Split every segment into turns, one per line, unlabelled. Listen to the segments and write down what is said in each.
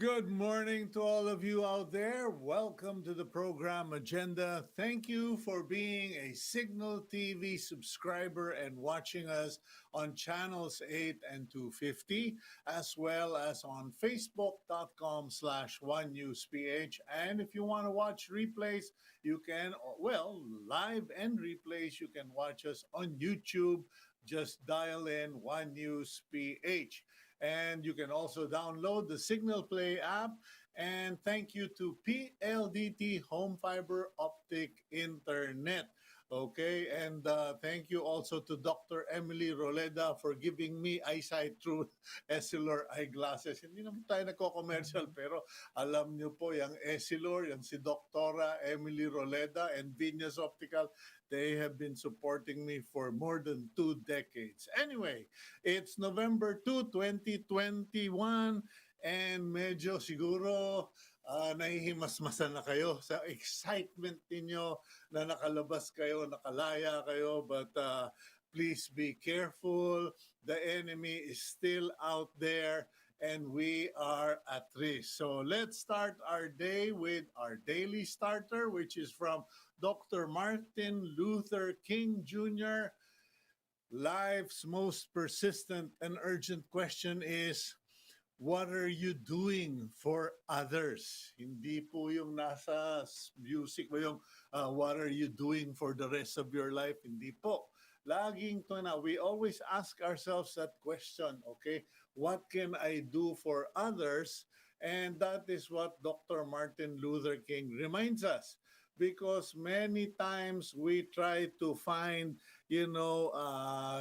Good morning to all of you out there. Welcome to the program agenda. Thank you for being a Cignal TV subscriber and watching us on channels 8 and 250, as well as on facebook.com/onenewsph. And if you want to watch replays, you can, well, live and replays, you can watch us on YouTube. Just dial in One News PH. And you can also download the Signal Play app. And thank you to PLDT Home Fiber Optic Internet. Okay, and thank you also to Dr. Emily Roleda for giving me eyesight through Essilor eyeglasses. Hindi naman tayo nagko-commercial, pero alam niyo po, yung Essilor, yung si Dr. Emily Roleda and Venus Optical, they have been supporting me for more than 2 decades. Anyway, it's November 2, 2021, and medyo siguro nahihimasmasan na kayo sa excitement ninyo na nakalabas kayo, nakalaya kayo, but please be careful. The enemy is still out there and we are at risk. So let's start our day with our daily starter, which is from Dr. Martin Luther King Jr. Life's most persistent and urgent question is, what are you doing for others? Hindi po yung nasa music mo yung what are you doing for the rest of your life? Hindi po. Laging to na, we always ask ourselves that question, okay? What can I do for others? And that is what Dr. Martin Luther King reminds us. Because many times we try to find,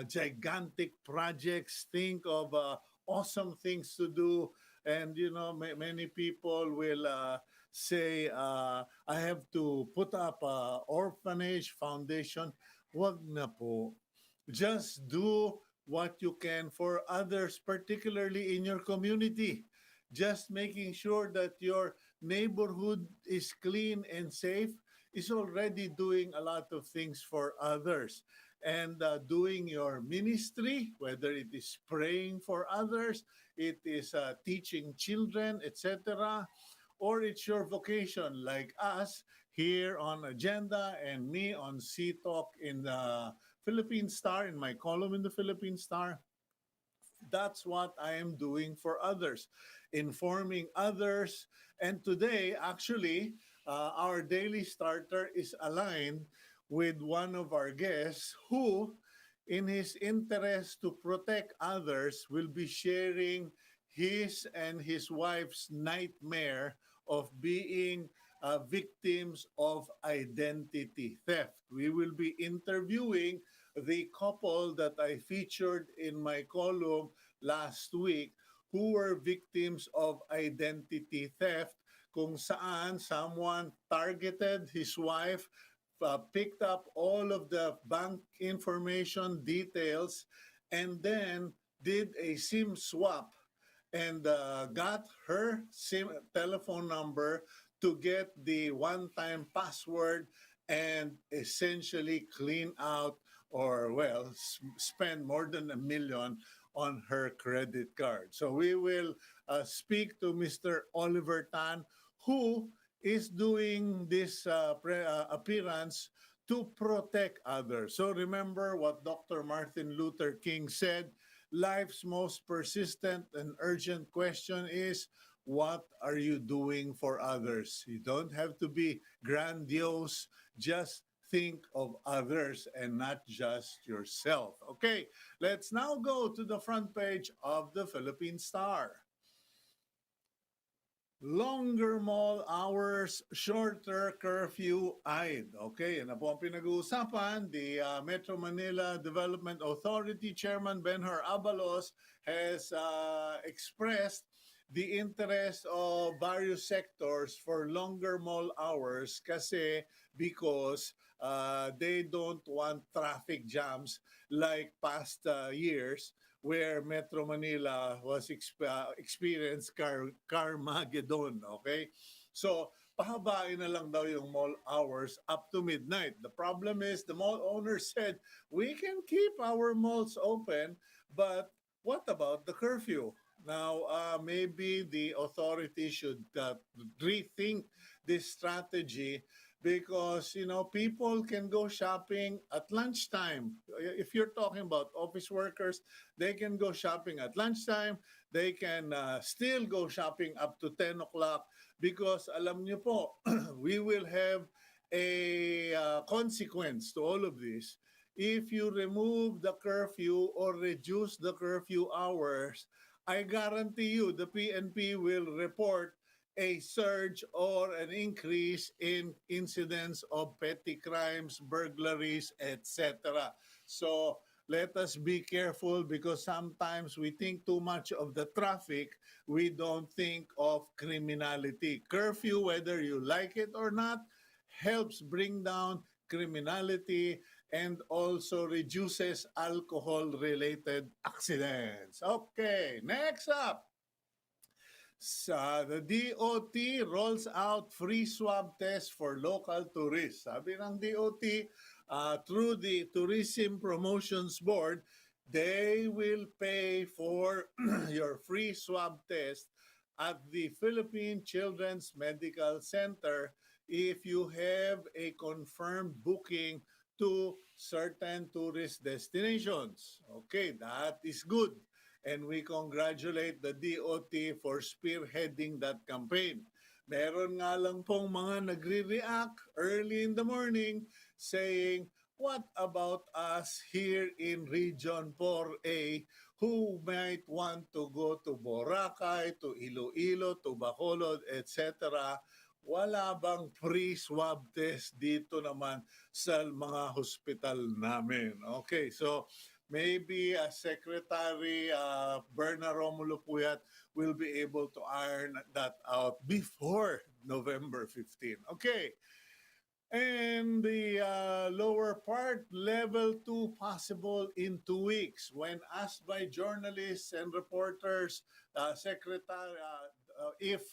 gigantic projects, think of awesome things to do. And, many people will say, I have to put up a orphanage foundation. Wag na po. Just do what you can for others, particularly in your community. Just making sure that your neighborhood is clean and safe is already doing a lot of things for others. And doing your ministry, whether it is praying for others, it is teaching children, etc., or it's your vocation, like us here on Agenda and me on C-Talk in the Philippine Star, in my column in the Philippine Star. That's what I am doing for others, informing others. And today, actually, our daily starter is aligned with one of our guests who, in his interest to protect others, will be sharing his and his wife's nightmare of being victims of identity theft. We will be interviewing the couple that I featured in my column last week who were victims of identity theft, kung saan someone targeted his wife, picked up all of the bank information details, and then did a SIM swap and got her SIM telephone number to get the one-time password and essentially clean out or, well, spend more than $1 million on her credit card. So we will speak to Mr. Oliver Tan, who is doing this appearance to protect others. So remember what Dr. Martin Luther King said, life's most persistent and urgent question is, what are you doing for others? You don't have to be grandiose, just think of others and not just yourself. Okay, let's now go to the front page of the Philippine Star. Longer mall hours, shorter curfew-eyed. Okay, yan na po ang pinag-uusapan. The Metro Manila Development Authority Chairman Benhur Abalos has expressed the interest of various sectors for longer mall hours because they don't want traffic jams like past years where Metro Manila was experienced Carmageddon, okay? So, pahabain na lang daw yung mall hours up to midnight. The problem is the mall owner said, we can keep our malls open, but what about the curfew? Now, maybe the authority should rethink this strategy because, people can go shopping at lunchtime. If you're talking about office workers, they can go shopping at lunchtime. They can still go shopping up to 10 o'clock because alam niyo po, we will have a consequence to all of this. If you remove the curfew or reduce the curfew hours, I guarantee you the PNP will report a surge or an increase in incidents of petty crimes, burglaries, etc. So let us be careful because sometimes we think too much of the traffic, we don't think of criminality. Curfew, whether you like it or not, helps bring down criminality and also reduces alcohol-related accidents. Okay, next up. The DOT rolls out free swab test for local tourists. Sabi ng DOT, through the Tourism Promotions Board, they will pay for your free swab test at the Philippine Children's Medical Center if you have a confirmed booking to certain tourist destinations. Okay, that is good. And we congratulate the DOT for spearheading that campaign. Meron nga lang pong mga nagre-react early in the morning saying, what about us here in Region 4A who might want to go to Boracay, to Iloilo, to Bacolod, etc.? Wala bang free swab test dito naman sa mga hospital namin? Okay, so maybe Secretary Berna Romulo Puyat will be able to iron that out before November 15. Okay. And the lower part, level 2 possible in 2 weeks. When asked by journalists and reporters, Secretary, if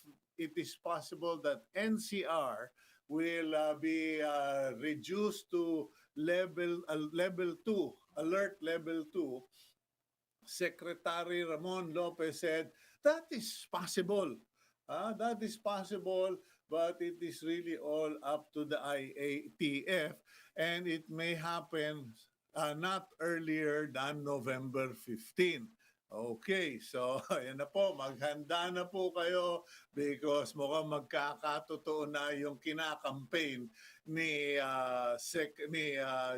it is possible that NCR will be reduced to level 2, alert level 2, Secretary Ramon Lopez said, that is possible. That is possible, but it is really all up to the IATF, and it may happen not earlier than November 15. Okay, so ayan na po, maghanda na po kayo because mukhang magkakatotoo na yung kinakampaign ni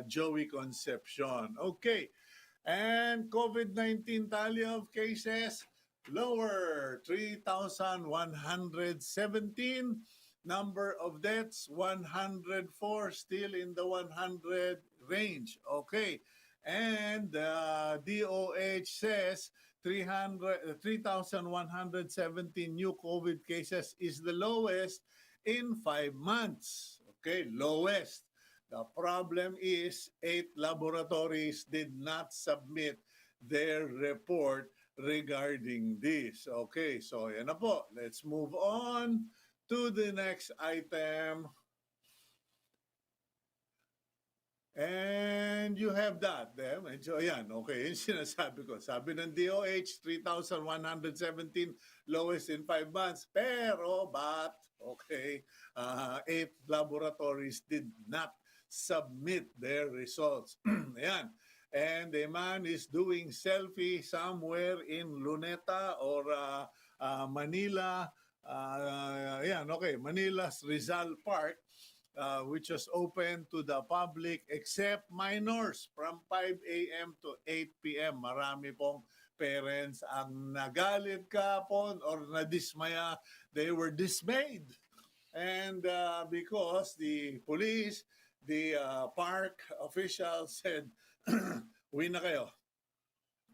Joey Concepcion. Okay, and COVID-19 tally of cases lower, 3,117. Number of deaths, 104, still in the 100 range. Okay. And DOH says 3,117 new COVID cases is the lowest in 5 months. Okay, lowest. The problem is 8 laboratories did not submit their report regarding this. Okay, so yan na po. Let's move on to the next item. And you have that. Medyo yan. Okay, yung sinasabi ko. Sabi ng DOH, 3,117 lowest in 5 months. Pero, okay, 8 laboratories did not submit their results. Ayan. And a man is doing selfie somewhere in Luneta or Manila. Okay, Manila's Rizal Park, which was open to the public except minors from 5 a.m. to 8 p.m. Marami pong parents ang nagalit kahapon or nadismaya. They were dismayed. And because the police, the park officials said, uwi na kayo.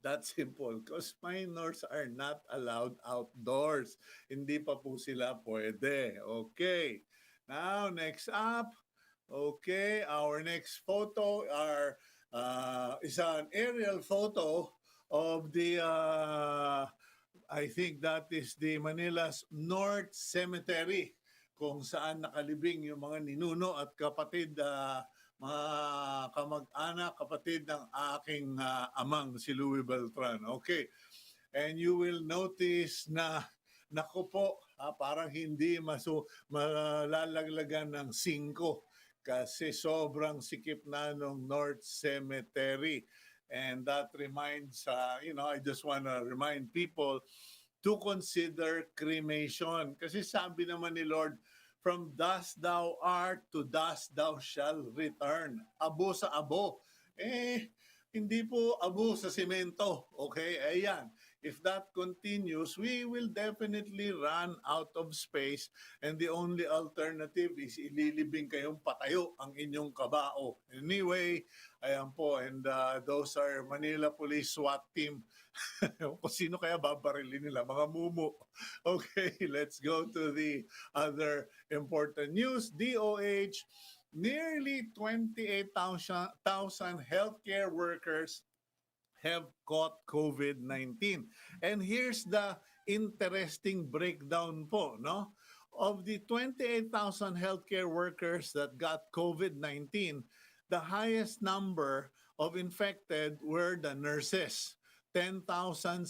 That's simple because minors are not allowed outdoors. Hindi pa po sila pwede. Okay. Now, next up. Okay, our next photo is an aerial photo of the, I think that is the Manila's North Cemetery, kung saan nakalibing yung mga ninuno at kapatid, mga kamag-anak, kapatid ng aking amang si Louis Beltran. Okay. and you will notice na naku po, parang hindi malalaglagan ng 5 kasi sobrang sikip na nung North Cemetery. And that reminds, I just want to remind people to consider cremation. Kasi sabi naman ni Lord, from dust thou art, to dust thou shall return. Abo sa abo. Hindi po abo sa semento. Okay? Ayan. If that continues, we will definitely run out of space, and the only alternative is ililibing kayong patayo ang inyong kabao. Anyway, ayan po, and those are Manila Police SWAT team. Kung sino kaya babarilin nila, mga mumu. Okay, let's go to the other important news. DOH, nearly 28,000 healthcare workers have caught COVID-19. And here's the interesting breakdown po, no? Of the 28,000 healthcare workers that got COVID-19, the highest number of infected were the nurses. 10,049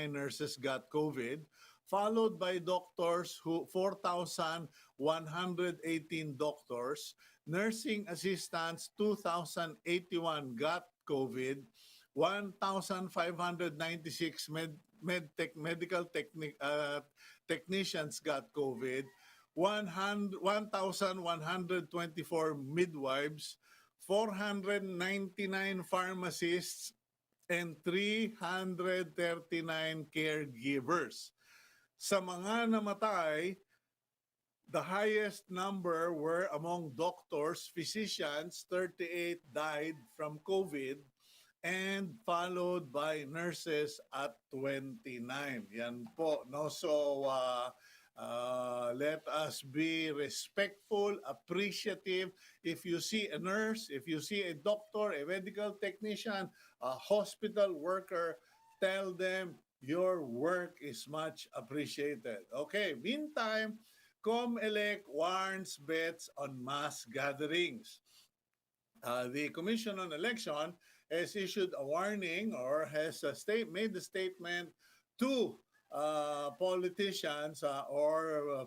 nurses got COVID, followed by doctors who 4,118 doctors, nursing assistants 2,081 got COVID, 1,596 medical technicians got COVID, 1,124 midwives, 499 pharmacists, and 339 caregivers. Sa mga namatay, the highest number were among doctors, physicians, 38 died from COVID, and followed by nurses at 29. Yan po, no? So, let us be respectful, appreciative. If you see a nurse, if you see a doctor, a medical technician, a hospital worker, tell them your work is much appreciated. Okay, meantime, COMELEC warns bets on mass gatherings. The Commission on Election has issued a warning, or has made the statement to politicians or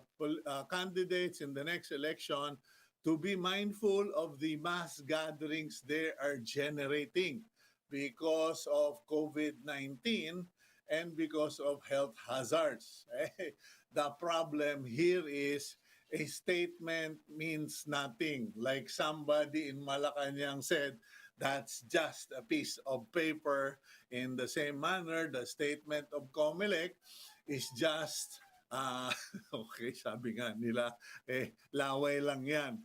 candidates in the next election to be mindful of the mass gatherings they are generating because of COVID-19 and because of health hazards. The problem here is a statement means nothing. Like somebody in Malacanang said, that's just a piece of paper. In the same manner, the statement of COMELEC is just, okay, sabi nga nila, laway lang yan.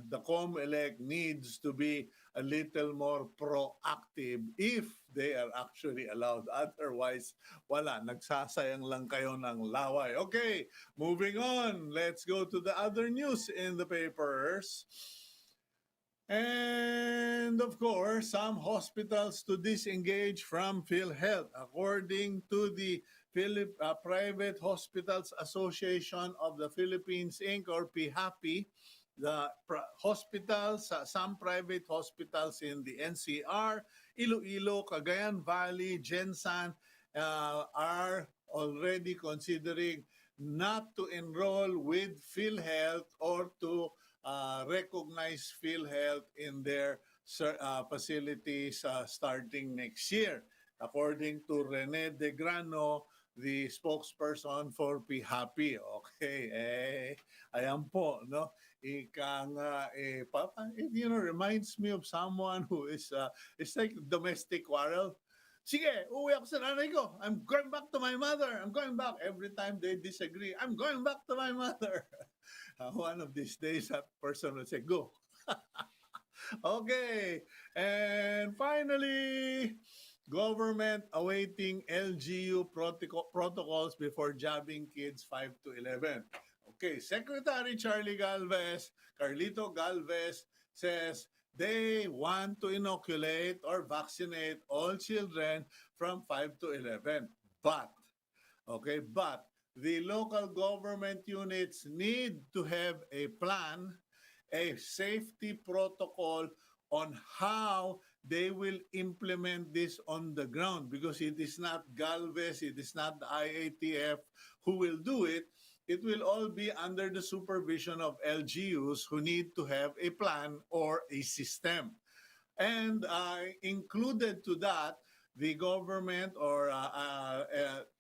The COMELEC needs to be a little more proactive if they are actually allowed. Otherwise, wala, nagsasayang lang kayo ng laway. Okay, moving on. Let's go to the other news in the papers. And of course, some hospitals to disengage from PhilHealth. According to the Private Hospitals Association of the Philippines, Inc., or PHAPI, the hospitals, some private hospitals in the NCR, Iloilo, Cagayan Valley, Gensan, are already considering not to enroll with PhilHealth or to recognize PhilHealth in their facilities starting next year. According to Rene De Grano, the spokesperson for PHAPI. Okay, ayan po, no? Ika nga, reminds me of someone who is, it's like domestic quarrel. Sige, uwi ako sa nanay ko. I'm going back to my mother. I'm going back. Every time they disagree, I'm going back to my mother. One of these days, that person will say, go. Okay. And finally, government awaiting LGU protocols before jabbing kids 5 to 11. Okay, Secretary Carlito Galvez says they want to inoculate or vaccinate all children from 5 to 11. But the local government units need to have a plan, a safety protocol on how they will implement this on the ground because it is not Galvez, it is not the IATF who will do it. It will all be under the supervision of LGUs who need to have a plan or a system. And included to that, the government or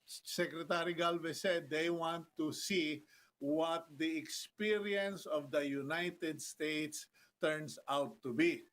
Secretary Galvez said they want to see what the experience of the United States turns out to be.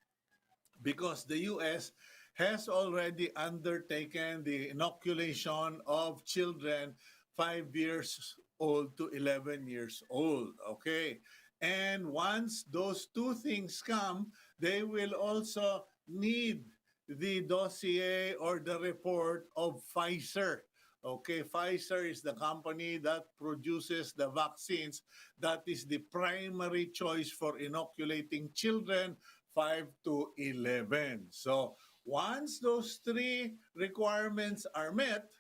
Because the US has already undertaken the inoculation of children 5 years old to 11 years old. Okay. And once those two things come, they will also need the dossier or the report of Pfizer. Okay, Pfizer is the company that produces the vaccines. That is the primary choice for inoculating children 5 to 11. So once those three requirements are met,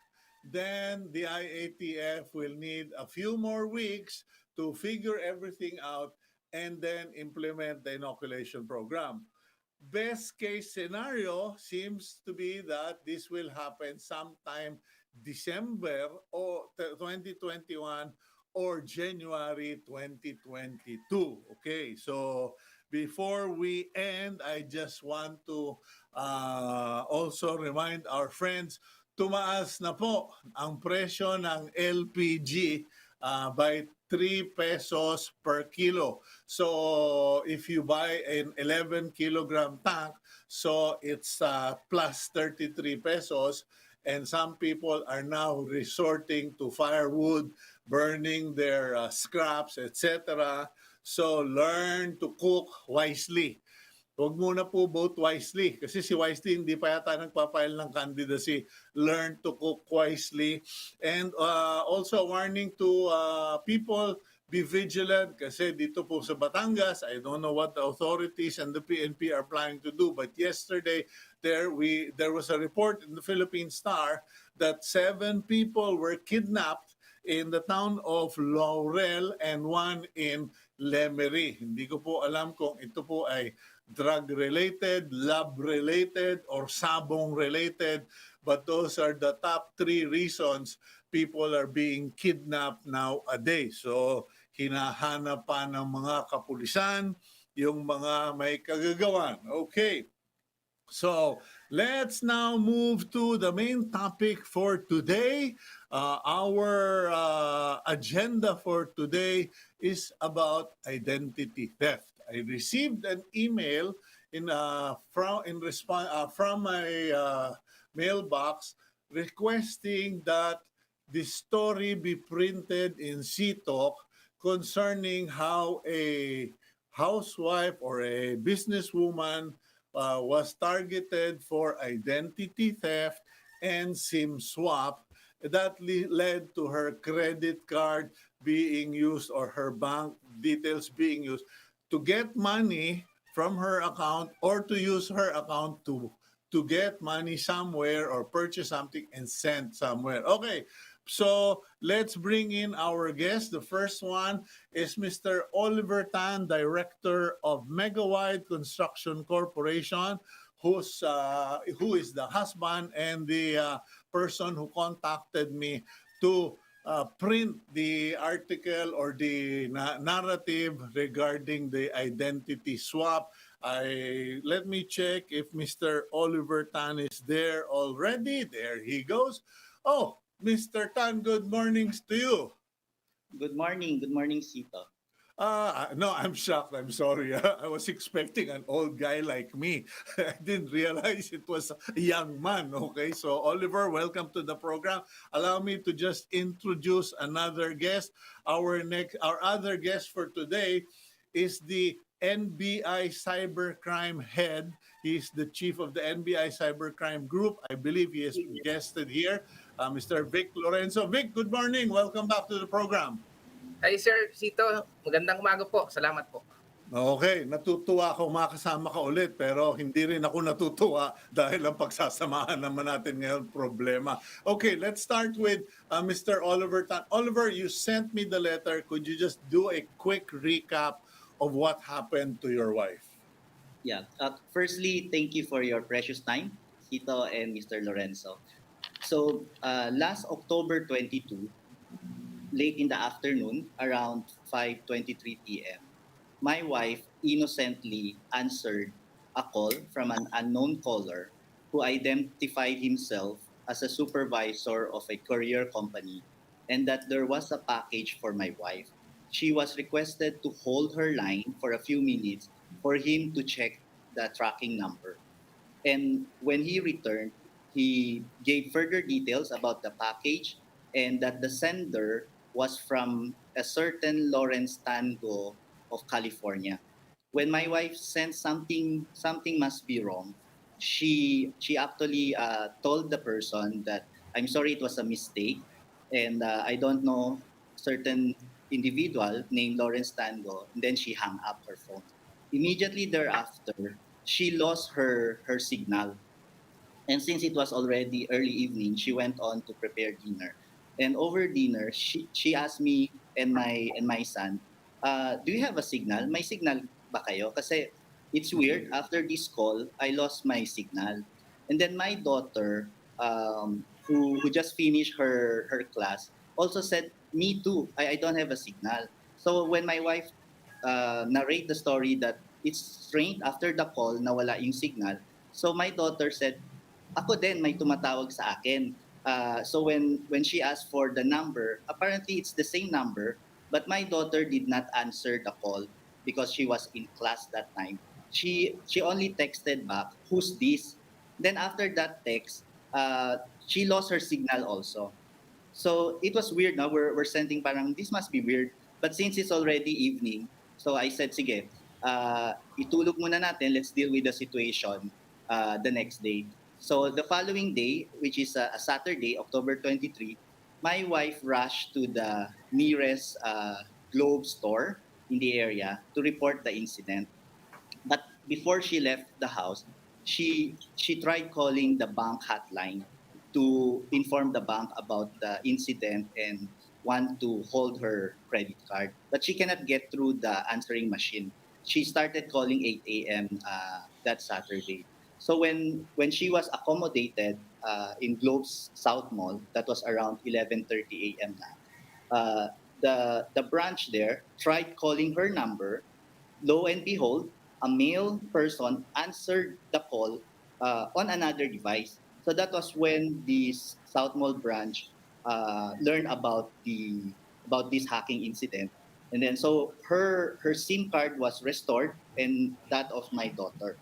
then the IATF will need a few more weeks to figure everything out and then implement the inoculation program. Best case scenario seems to be that this will happen sometime December or 2021 or January 2022. Okay, so before we end, I just want to also remind our friends, tumaas na po ang presyo ng LPG by 3 pesos per kilo. So if you buy an 11 kilogram tank, so it's plus 33 pesos. And some people are now resorting to firewood, burning their scraps, etc. So learn to cook wisely. Huwag muna po vote wisely. Kasi si Wisely hindi pa yata nagpapile ng candidacy. Learn to cook wisely. And also warning to people, be vigilant. Kasi dito po sa Batangas, I don't know what the authorities and the PNP are planning to do. But yesterday, there was a report in the Philippine Star that 7 people were kidnapped in the town of Laurel and 1 in Lemery. Hindi ko po alam kung ito po ay drug-related, lab-related, or sabong-related. But those are the top 3 reasons people are being kidnapped nowadays. So, hinahanap pa ng mga kapulisan yung mga may kagagawan. Okay. So, let's now move to the main topic for today. Our agenda for today is about identity theft. I received an email from my mailbox requesting that the story be printed in Cito concerning how a housewife or a businesswoman was targeted for identity theft and SIM swap that led to her credit card being used or her bank details being used to get money from her account or to use her account to get money somewhere or purchase something and send somewhere. Okay, so let's bring in our guest. The first one is Mr. Oliver Tan, Director of Megawide Construction Corporation, who is the husband and the person who contacted me to print the article or the narrative regarding the identity swap. Let me check if Mr. Oliver Tan is there already. There he goes. Oh, Mr. Tan, good mornings to you.
Good morning. Good morning, Cito.
No, I'm shocked. I'm sorry. I was expecting an old guy like me. I didn't realize it was a young man. Okay, so Oliver, welcome to the program. Allow me to just introduce another guest. Our other guest for today is the NBI Cybercrime head. He's the chief of the NBI Cybercrime group. I believe he has guested here, Mr. Vic Lorenzo. Vic, good morning. Welcome back to the program.
Hi Sir Cito, magandang umaga po. Salamat po.
Okay, natutuwa ako makasama ka ulit pero hindi rin ako natutuwa dahil ang pagsasamahan naman natin ngayon problema. Okay, let's start with Mr. Oliver Tan. Oliver, you sent me the letter. Could you just do a quick recap of what happened to your wife?
Yeah. Firstly, thank you for your precious time, Cito and Mr. Lorenzo. So, last October 22, late in the afternoon, around 5:23 p.m., my wife innocently answered a call from an unknown caller who identified himself as a supervisor of a courier company and that there was a package for my wife. She was requested to hold her line for a few minutes for him to check the tracking number. And when he returned, he gave further details about the package and that the sender was from a certain Lawrence Tango of California. When my wife sensed something must be wrong, she actually told the person that I'm sorry, it was a mistake, and I don't know certain individual named Lawrence Tango. And then she hung up her phone. Immediately thereafter, she lost her signal. And since it was already early evening, she went on to prepare dinner. And over dinner, she asked me and my son, do you have a signal? May signal ba kayo? Kasi it's weird. After this call, I lost my signal. And then my daughter, who just finished her class, also said, me too. I don't have a signal. So when my wife narrate the story that it's strange after the call, nawala yung signal. So my daughter said, ako din may tumatawag sa akin. So when she asked for the number, apparently it's the same number, but my daughter did not answer the call because she was in class that time. She only texted back, "Who's this?" Then after that text, she lost her signal also. So it was weird. Now we're sending parang this must be weird. But since it's already evening, so I said, sige, itulog muna natin. Let's deal with the situation the next day. So the following day, which is a Saturday, October 23, my wife rushed to the nearest Globe store in the area to report the incident. But before she left the house, she tried calling the bank hotline to inform the bank about the incident and want to hold her credit card. But she cannot get through the answering machine. She started calling 8 a.m. That Saturday. So when she was accommodated in Globe's South Mall, that was around 11:30 a.m. na, the branch there tried calling her number. Lo and behold, a male person answered the call on another device. So that was when the South Mall branch learned about this hacking incident, and then so her SIM card was restored and that of my daughter.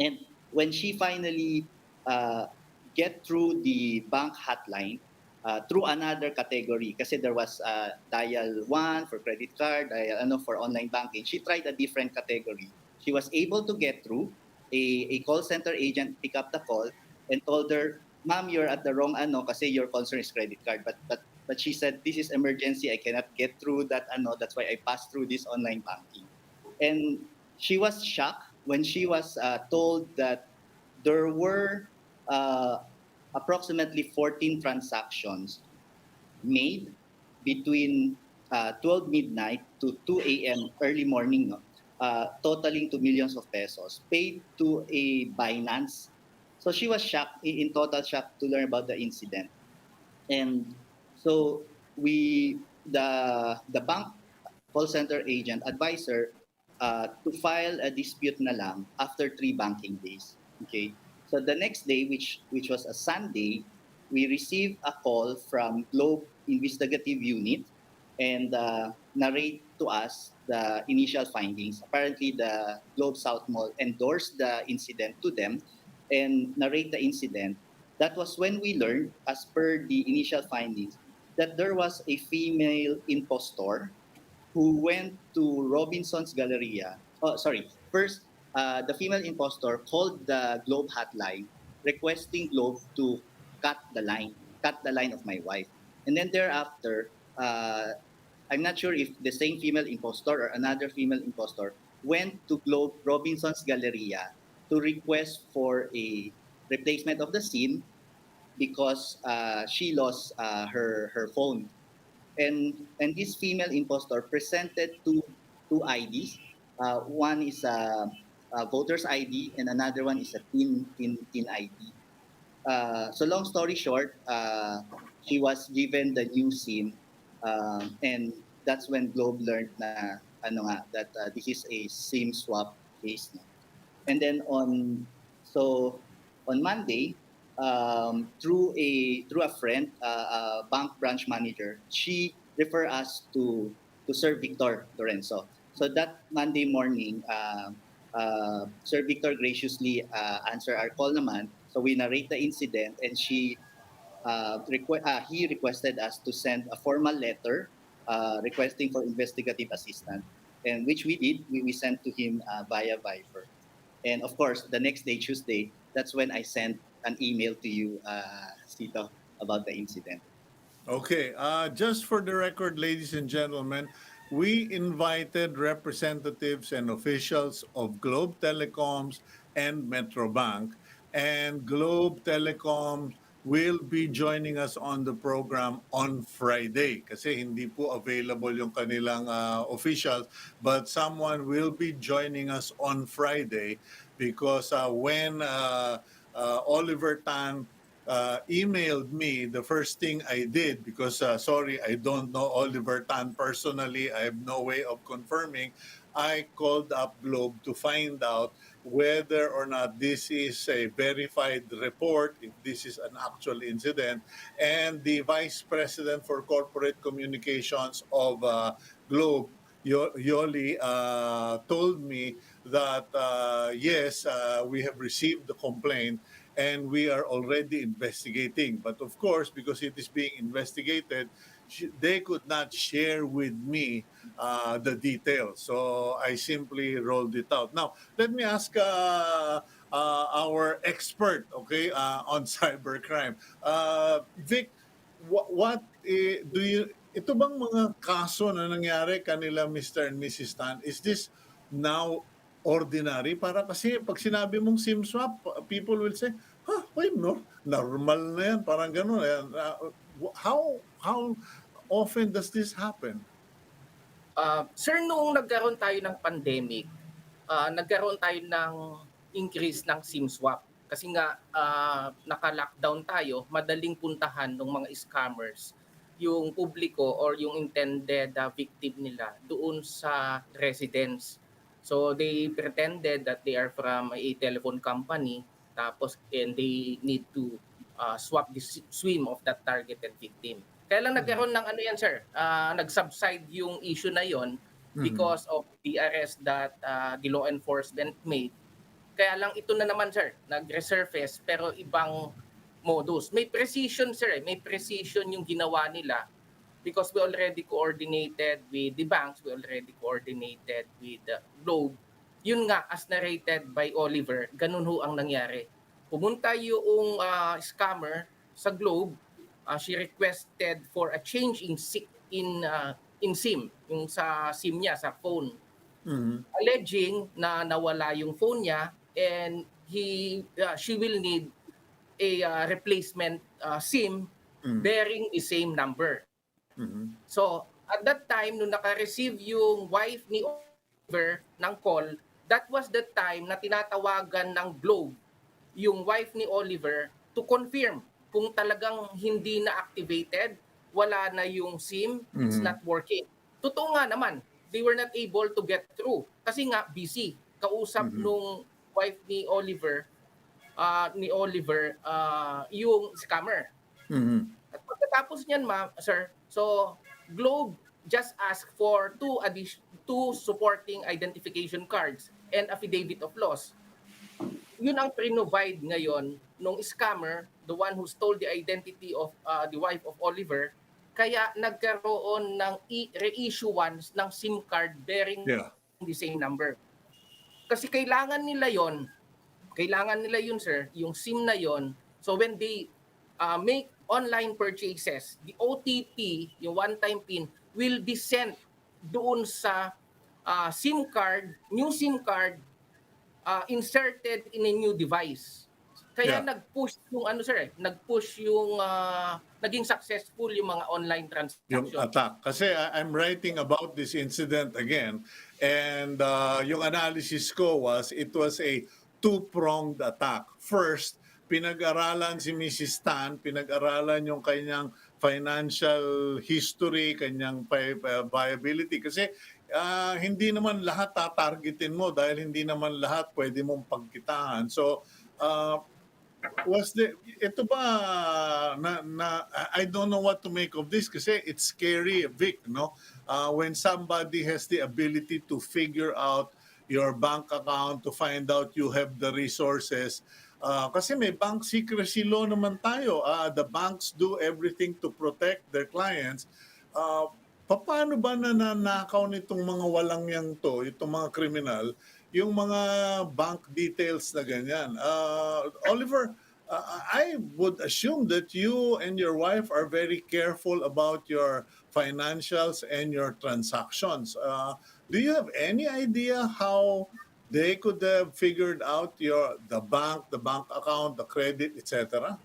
And when she finally uh, get through the bank hotline through another category, kasi there was dial 1 for credit card, dial ano for online banking, she tried a different category. She was able to get through. A call center agent picked up the call and told her, "Ma'am, you're at the wrong ano kasi your concern is credit card." But she said, "This is emergency. I cannot get through that ano. That's why I passed through this online banking." And she was shocked when she was told that there were uh, approximately 14 transactions made between 12 midnight to 2 a.m. early morning, no? Totaling to millions of pesos paid to a Binance. So she was shocked, in total shock to learn about the incident. And so the bank call center agent advisor to file a dispute na lang after 3 banking days. Okay. So the next day, which was a Sunday, we received a call from Globe Investigative Unit and narrate to us the initial findings. Apparently, the Globe South Mall endorsed the incident to them and narrate the incident. That was when we learned, as per the initial findings, that there was a female impostor who went to Robinson's Galleria. Oh, sorry. First, the female impostor called the Globe hotline, requesting Globe to cut the line of my wife. And then thereafter, I'm not sure if the same female impostor or another female impostor went to Globe Robinson's Galleria to request for a replacement of the SIM because she lost her phone. And this female impostor presented two IDs. One is voter's ID, and another one is a teen ID. So long story short, she was given the new SIM, and that's when Globe learned na ano nga that this is a SIM swap case. No? And then on Monday, through a friend, a bank branch manager, she referred us to Sir Victor Lorenzo. So that Monday morning, Sir Victor graciously answered our call naman. So we narrate the incident, and he requested us to send a formal letter requesting for investigative assistance, and which we did. We sent to him via Viber. And of course, the next day, Tuesday, that's when I sent an email to you, Cito, about the incident.
Okay, just for the record, ladies and gentlemen, we invited representatives and officials of Globe Telecoms and Metrobank, and Globe Telecom will be joining us on the program on Friday kasi hindi po available yung kanilang officials, but someone will be joining us on Friday because when Oliver Tan emailed me, the first thing I did, because sorry, I don't know Oliver Tan personally, I have no way of confirming, I called up Globe to find out whether or not this is a verified report, if this is an actual incident. And the Vice President for Corporate Communications of Globe, Yoli, told me that yes, we have received the complaint and we are already investigating. But of course, because it is being investigated, they could not share with me the details. So I simply rolled it out. Now, let me ask our expert, okay, on cybercrime. Vic, do you, ito bang mga kaso na nangyari kanila Mr. and Mrs. Tan, is this now ordinary? Para kasi pag sinabi mong SIM swap, people will say, why no? Normal na yan, parang gano'n. How often does this happen?
Sir, noong nagkaroon tayo ng pandemic, nagkaroon tayo ng increase ng SIM swap. Kasi nga, naka-lockdown tayo, madaling puntahan ng mga scammers yung publiko or yung intended victim nila doon sa residence. So they pretended that they are from a telephone company, tapos and they need to swap the SIM of that targeted victim. Kaya lang nagkaroon ng ano yan, sir, nag-subside yung issue na yon because of the arrest that the law enforcement made. Kaya lang ito na naman, sir, nag-resurface pero ibang modus. May precision, sir, may precision yung ginawa nila because we already coordinated with the banks, we already coordinated with the Globe. Yun nga, as narrated by Oliver, ganun ho ang nangyari. Pumunta yung scammer sa Globe, she requested for a change in SIM, yung sa SIM niya, sa phone. Alleging na nawala yung phone niya and she will need a replacement SIM bearing the same number. So, at that time, nung naka-receive yung wife ni Oliver ng call, that was the time na tinatawagan ng Globe yung wife ni Oliver to confirm kung talagang hindi na activated, wala na yung SIM, it's not working. Totoo nga naman, they were not able to get through kasi nga busy. Kausap nung wife ni Oliver, yung scammer. At pagkatapos niyan, sir, so Globe just asked for two supporting identification cards and affidavit of loss. Yun ang pre-provide ngayon nung scammer, the one who stole the identity of the wife of Oliver, kaya nagkaroon ng reissuance ng SIM card bearing the same number. Kasi kailangan nila yun, sir, yung SIM na yon. So when they make online purchases, the OTP, yung one-time PIN, will be sent doon sa SIM card, new SIM card, inserted in a new device. Kaya
Yeah.
nag-push yung ano sir, nag-push yung naging successful yung mga online
Yung
transactions.
attack. Kasi I'm writing about this incident again, and yung analysis ko was it was a two-pronged attack. First, pinag-aralan si Mrs. Tan, pinag-aralan yung kanyang financial history, kanyang viability. Kasi hindi naman lahat tatargetin mo dahil hindi naman lahat pwede mong pagkitaan. So, uh, was the ito ba I don't know what to make of this kasi it's scary, Vic, no? When somebody has the ability to figure out your bank account, to find out you have the resources. Kasi may bank secrecy law naman tayo. The banks do everything to protect their clients. Paano ba nananakaw nitong mga walang yang to, itong mga kriminal, yung mga bank details na ganyan? Oliver, I would assume that you and your wife are very careful about your financials and your transactions. Do you have any idea how they could have figured out the bank account, the credit, etc.?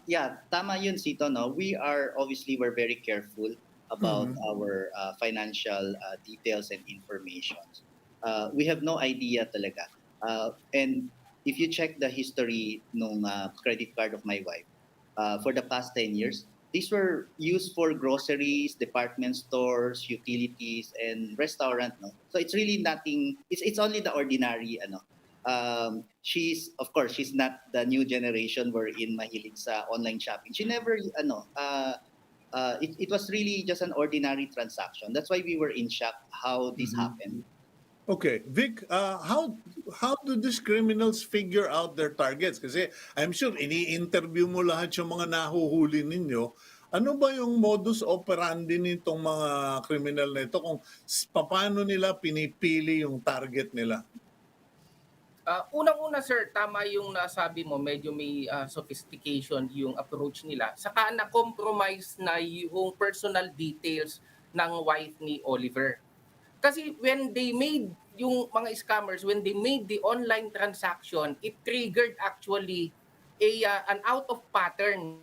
Yeah, tama yun, Sito, no? We're very careful about
Mhm.
our financial details and information. We have no idea talaga. And if you check the history ng credit card of my wife, for the past 10 years, these were used for groceries, department stores, utilities, and restaurant, no? So it's really nothing, it's only the ordinary, ano. Of course, she's not the new generation wherein mahilig sa online shopping. She never, it was really just an ordinary transaction. That's why we were in shock how this happened.
Okay, Vic, how do these criminals figure out their targets? Kasi I'm sure ini-interview mo lahat yung mga nahuhuli ninyo. Ano ba yung modus operandi nitong mga criminal na ito kung paano nila pinipili yung target nila?
Unang-una sir, tama yung nasabi mo, medyo may sophistication yung approach nila. Saka na-compromise na yung personal details ng wife ni Oliver. Kasi when they made yung mga scammers, when they made the online transaction, it triggered actually an out of pattern.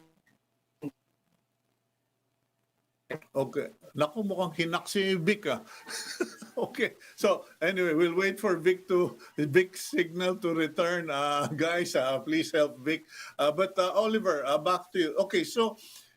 Okay. Naku, mukhang hinak si Vic ah. Okay. So anyway, we'll wait for Vic's signal to return. Guys, please help Vic. But Oliver, back to you. Okay, so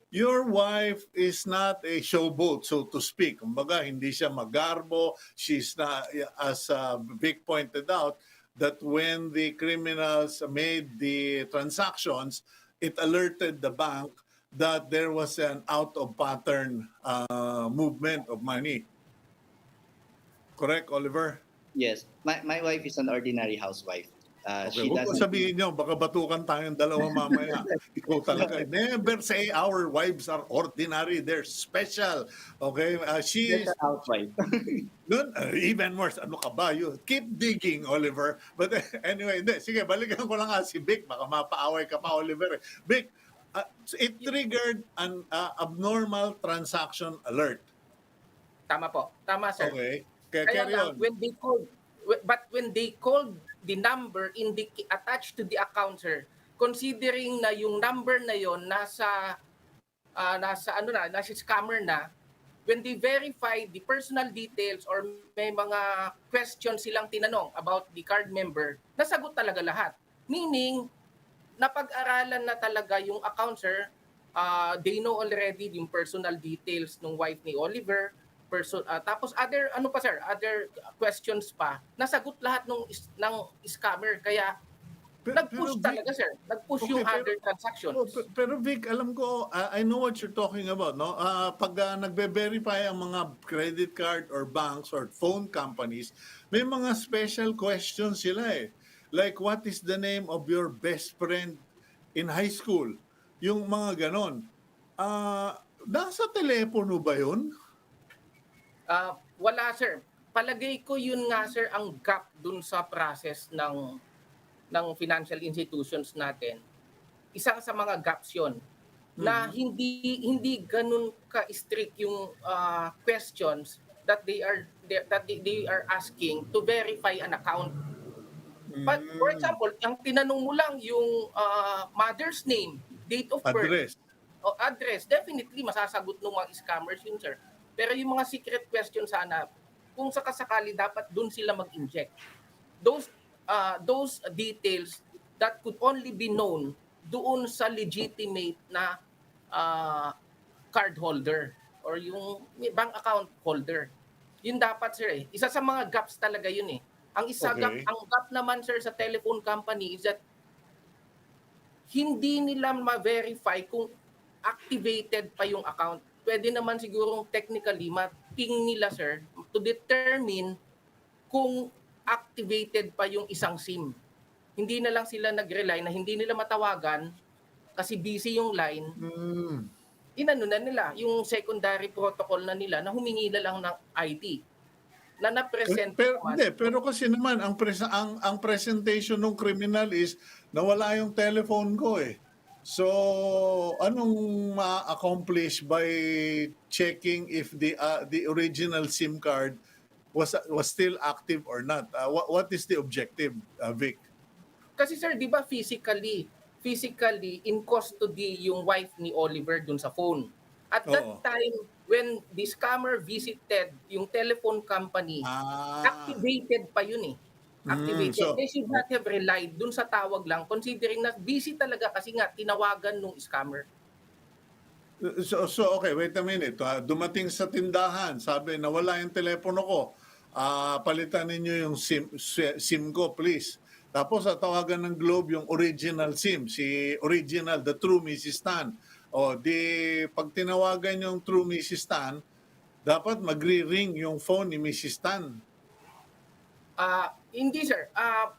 your wife is not a showboat, so to speak. Kumbaga, hindi siya magarbo. She's not, as Vic pointed out, that when the criminals made the transactions, it alerted the bank that there was an out-of-pattern movement of money. Correct, Oliver?
Yes, my wife is an ordinary housewife.
Okay,
She
huwag ko
doesn't.
sabihin nyo, baka batukan tayong dalawa mamaya. Ikaw talaga. Never say our wives are ordinary. They're special. Okay?
She's a housewife.
Even worse. Ano ka ba? You keep digging, Oliver. But anyway, hindi. Sige, balikan ko lang si Vic. Baka mapaaway ka pa, Oliver. Vic, it triggered an abnormal transaction alert.
Tama po. Tama sir.
Okay.
Kaya
Carry
lang,
on.
when they called the number attached to the account, sir, considering na yung number na yon nasa scammer na, when they verify the personal details or may mga questions silang tinanong about the card member, nasagot talaga lahat. Meaning, napag-aralan na talaga yung account, sir. They know already yung personal details ng wife ni Oliver, tapos other questions pa, nasagot lahat ng scammer. Kaya nag-push talaga, sir. Nag-push yung other transactions.
Pero Vic, alam ko, I know what you're talking about, no? Pag nagbe-verify ang mga credit card or banks or phone companies, may mga special questions sila eh. Like, what is the name of your best friend in high school? Yung mga ganon. Nasa telepono ba yun?
Wala, sir. Palagay ko yun nga, sir, ang gap dun sa process ng financial institutions natin. Isang sa mga gaps yun na hindi ganun ka-strict yung questions that they are asking to verify an account. But for
Mm.
example, ang tinanong mo lang yung mother's name, date of birth,
Address.
o address, definitely masasagot ng mga scammers yun, sir. Pero yung mga secret question sana, kung sakasakali dapat dun sila mag-inject. Those details that could only be known doon sa legitimate na uh, card holder or yung bank account holder. Yun dapat, sir, eh. Isa sa mga gaps talaga yun, eh.
Okay.
Ang gap naman, sir, sa telephone company is that hindi nila ma-verify kung activated pa yung account. Pwede naman sigurong technically ma-ping nila, sir, to determine kung activated pa yung isang SIM. Hindi na lang sila nag-rely na hindi nila matawagan kasi busy yung line.
Mm.
Inano na nila yung secondary protocol na nila na humingi na lang ng ID na na-present
Pero
naman.
hindi, pero kasi naman ang presentation ng criminal is nawala yung telephone ko eh. So, anong ma-accomplish by checking if the original SIM card was still active or not? What is the objective, Vic?
Kasi sir, di ba physically in custody yung wife ni Oliver dun sa phone. At that
Oo.
time, when the scammer visited yung telephone company,
Ah.
activated pa yun eh. Activated.
So,
They should not have relied dun sa tawag lang considering na busy talaga kasi nga tinawagan nung scammer.
So okay, wait a minute. Dumating sa tindahan, sabi nawala yung telepono ko. Palitan ninyo yung SIM ko, please. Tapos tawagan ng Globe yung original SIM, si original, the true Mrs. Tan. O di pag tinawagan yung true Mrs. Tan, dapat magre-ring yung phone ni Mrs. Tan.
Hindi sir.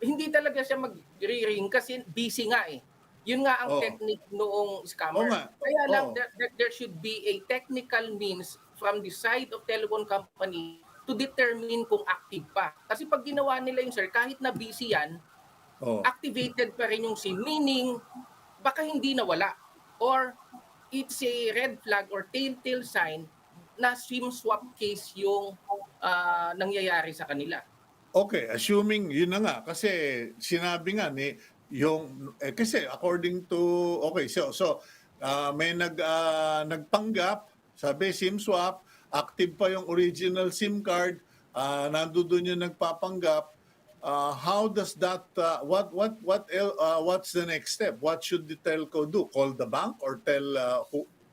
Hindi talaga siya mag-ring kasi busy nga eh. Yun nga ang
Oo.
technique noong scammer.
Oo nga.
Kaya lang
Oo.
there should be a technical means from the side of telephone company to determine kung active pa. Kasi pag ginawa nila yung sir, kahit na busy yan,
Oo.
activated pa rin yung SIM. Meaning, baka hindi nawala. Or it's a red flag or telltale sign na SIM swap case yung nangyayari sa kanila.
Okay, assuming yun na nga kasi sinabi nga ni yung kasi according to okay so may nagpanggap, sabi SIM swap, active pa yung original SIM card, nandoon yung nagpapanggap. How does that what's the next step? What should the telco do? Call the bank or tell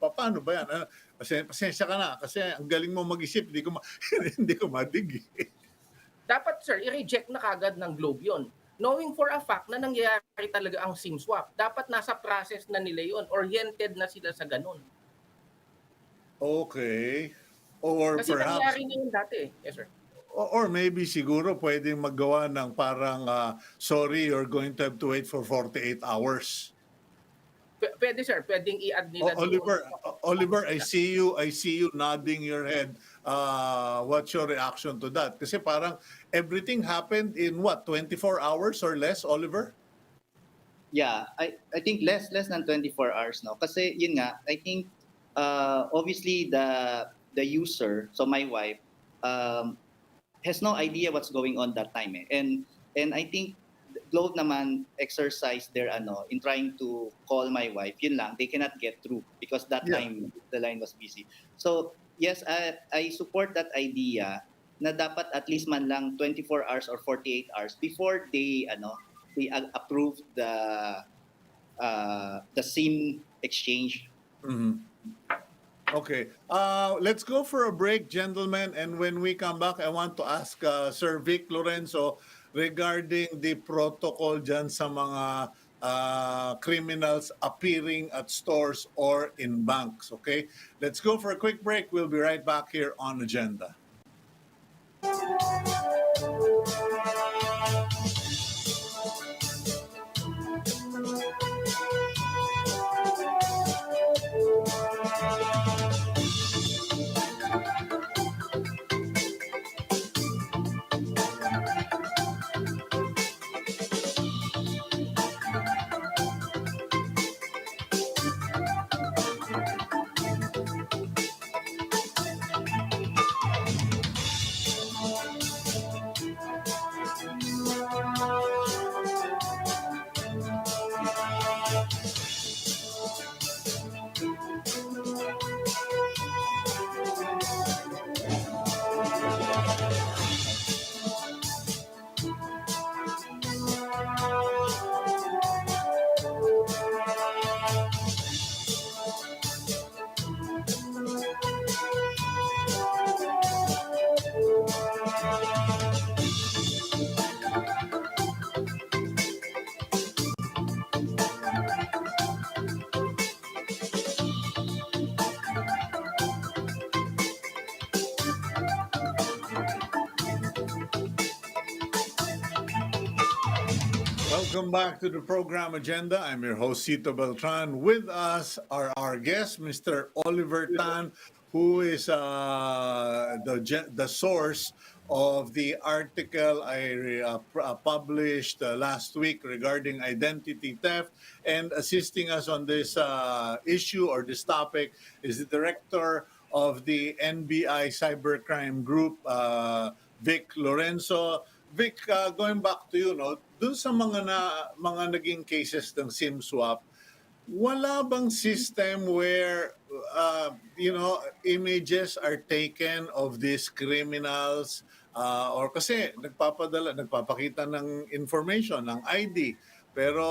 paano ba yan? Pasensya ka na kasi ang galing mo mag-isip, hindi ko hindi ko madig.
Dapat sir, i-reject na kagad ng Globe yun. Knowing for a fact na nangyayari talaga ang SIM swap, dapat nasa process na nila yun, oriented na sila sa ganun.
Okay. Or
Kasi
perhaps
nangyari na yun dati eh. Yes sir.
or maybe siguro pwedeng maggawa ng parang sorry, you're going to have to wait for 48 hours.
Pwede sir, pwedeng i-add nila
Oliver, I see you nodding your head. What's your reaction to that? Kasi parang everything happened in what, 24 hours or less, Oliver?
Yeah, I think less than 24 hours no. Kasi yun nga, I think obviously the user, so my wife, has no idea what's going on that time eh. And I think Globe naman exercise their in trying to call my wife. Yun lang, they cannot get through because that time the line was busy. So yes, I support that idea na dapat at least man lang 24 hours or 48 hours before they approve the SIM exchange.
Mm-hmm. Okay. Let's go for a break, gentlemen. And when we come back, I want to ask Sir Vic Lorenzo regarding the protocol dyan sa mga criminals appearing at stores or in banks. Okay? Let's go for a quick break. We'll be right back here on Agenda. Welcome back to the program agenda. I'm your host, Cito Beltran. With us are our guest, Mr. Oliver Tan, who is the source of the article I published last week regarding identity theft. And assisting us on this issue or this topic is the director of the NBI Cybercrime Group, Vic Lorenzo. Vic, going back to you, no, dun sa mga naging cases ng SIM swap, wala bang system where images are taken of these criminals or kasi nagpapakita ng information ng ID, pero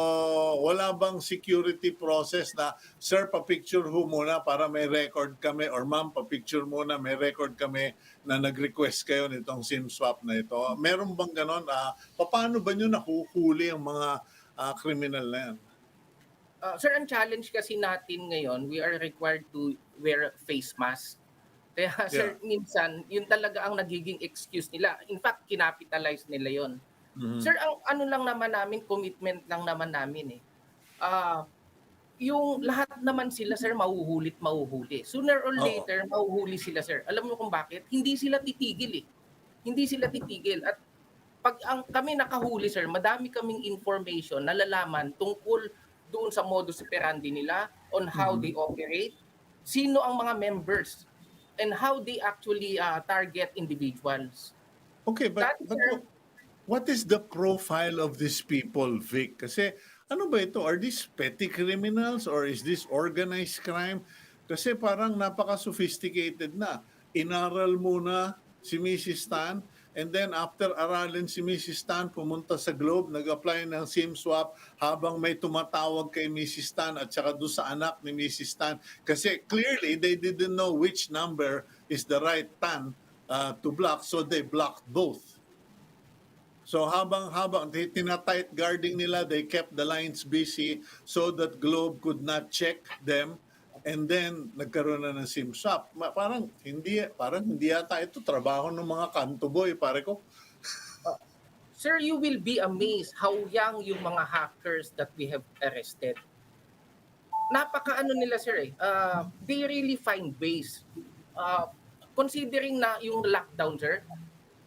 wala bang security process na, sir, pa-picture ho muna para may record kami, or ma'am, pa-picture muna, may record kami na nag-request kayo nitong SIM swap na ito? Meron bang ganon? Paano ba nyo nahuhuli ang mga criminal na yan?
Sir, ang challenge kasi natin ngayon, we are required to wear face mask. Kaya sir, minsan, yun talaga ang nagiging excuse nila. In fact, kinapitalize nila yon.
Mhm.
Sir, ang ano lang naman namin, commitment lang naman namin yung lahat naman sila, sir, mahuhuli. Sooner or later, mahuhuli sila, sir. Alam mo kung bakit? Hindi sila titigil. Hindi sila titigil. At pag kami nakahuli, sir, madami kaming information na nalalaman tungkol doon sa modus operandi nila, on how they operate, sino ang mga members, and how they actually target individuals.
Okay, but what is the profile of these people, Vic? Kasi ano ba ito? Are these petty criminals or is this organized crime? Kasi parang napaka-sophisticated na. Inaral muna si Mrs. Tan, and then after aralin si Mrs. Tan, pumunta sa Globe, nag-apply ng SIM swap habang may tumatawag kay Mrs. Tan at saka doon sa anak ni Mrs. Tan. Kasi clearly, they didn't know which number is the right Tan to block, so they blocked both. So habang tinatight guarding nila, they kept the lines busy so that Globe could not check them, and then nagkaroon na ng SIM swap. Parang hindi yata ito trabaho ng mga kanto boy, pare ko.
Sir, you will be amazed how young yung mga hackers that we have arrested. Napaka-ano nila, sir they really find ways. Considering na yung lockdown, sir,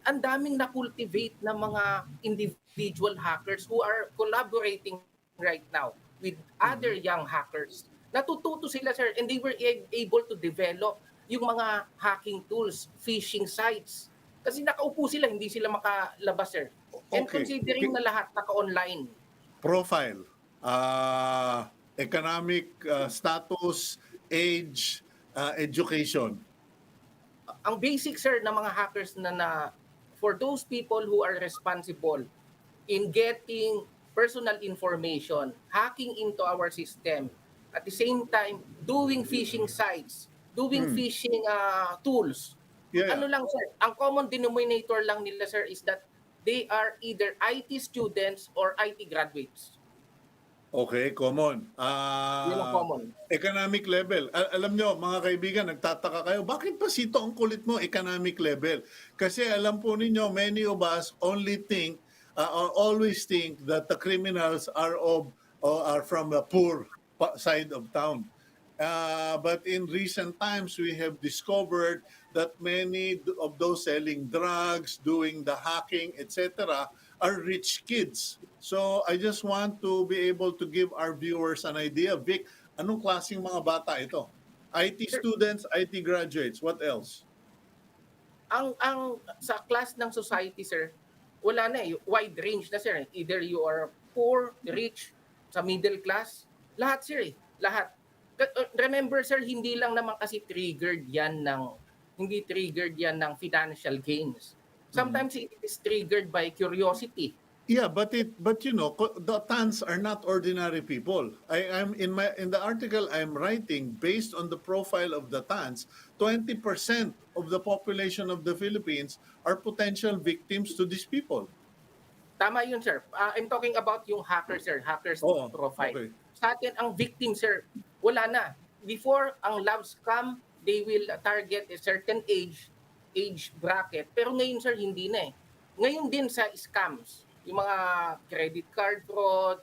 ang daming na-cultivate na mga individual hackers who are collaborating right now with other young hackers. Natututo sila, sir, and they were able to develop yung mga hacking tools, phishing sites. Kasi nakaupo sila, hindi sila makalabas, sir. And considering na lahat naka-online. Profile,
Economic status, age, education.
Ang basic, sir, ng mga hackers na for those people who are responsible in getting personal information, hacking into our system, at the same time, doing phishing sites, doing phishing tools.
Yeah.
Ano lang, sir, ang common denominator lang nila, sir, is that they are either IT students or IT graduates.
Okay, common.
Yun ang common.
Economic level. Alam nyo, mga kaibigan, nagtataka kayo, bakit pa Sito ang kulit mo, economic level? Kasi alam po ninyo, many of us only think, or always think that the criminals are from the poor side of town. But in recent times, we have discovered that many of those selling drugs, doing the hacking, etc., are rich kids. So I just want to be able to give our viewers an idea. Vic, anong klaseng mga bata ito? IT students, IT graduates, what else?
Ang sa class ng society, sir, wala na wide range na, sir. Either you are poor, rich, sa middle class, lahat, sir lahat. Remember, sir, hindi lang naman kasi triggered yan ng Hindi triggered yan ng financial gains.
Mhm.
Sometimes it is triggered by curiosity.
Yeah, but the Tans are not ordinary people. I'm in the article I'm writing based on the profile of the Tans. 20% of the population of the Philippines are potential victims to these people.
Tama yun, sir. I'm talking about yung hacker, sir. Hacker's
Oh,
profile.
okay.
Sa atin, ang victim, sir, wala na. Before, ang love scam, they will target a certain age bracket. Pero ngayon, sir, hindi na eh. Ngayon din sa scams, yung mga credit card fraud,